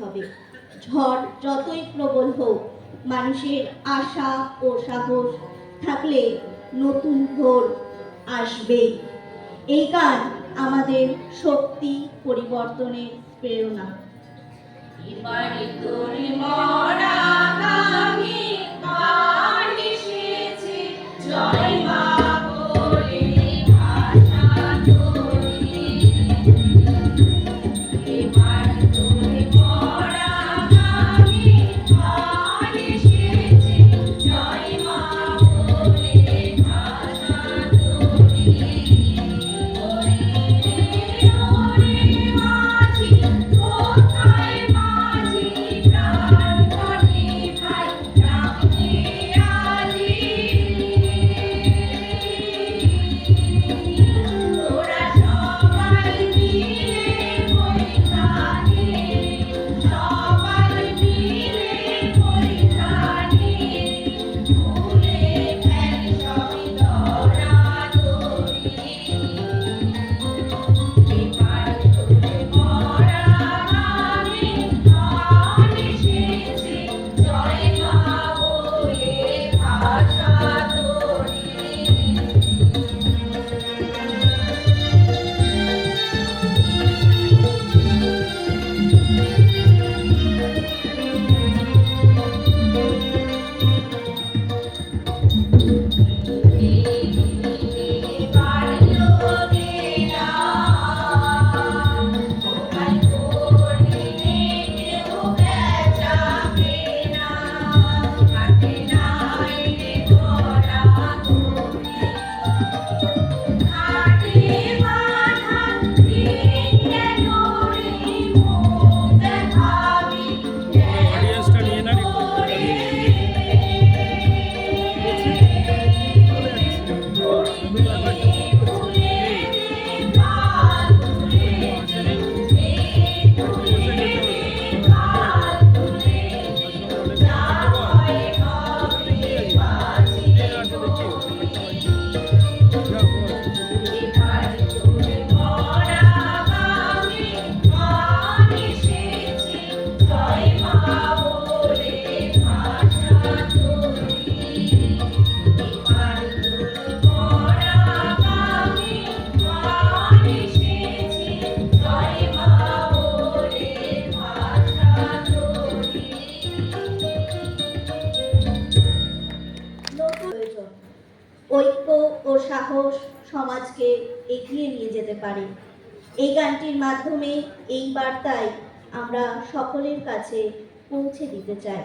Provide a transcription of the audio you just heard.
হবে। ঝড় যতই প্রবল হোক, মানুষের আশা ও সাহস থাকলে নতুন ভোর আসবেই। এই গান আমাদের শক্তি, পরিবর্তনের প্রেরণা। এবারে তোর মরা গানে গান এসেছে, জয় মা বলে ভাষা তোরে। এবারে তোর মরা গানে গান এসেছে, জয় মা বলে ভাষা তোরে। ওরে মাঝি কোথায় মাঝি, প্রাণ ধনে ভাই রামকে আজি। তোরা সবাই মিলে বৈঠানে, সবাই মিলে বৈঠানে, ভুলে ফেল সবই দরাদরি। এবার তোর মরা গানে গান এসেছে, জয় মা বলে ভাষা তোরে। অডিয়েন্সটা নিয়ে না একটু নতুন প্রয়োজন। ঐক্য ও সাহস সমাজকে এগিয়ে নিয়ে যেতে পারে। এই গানটির মাধ্যমে এই বার্তায় আমরা সকলের কাছে পৌঁছে দিতে চাই।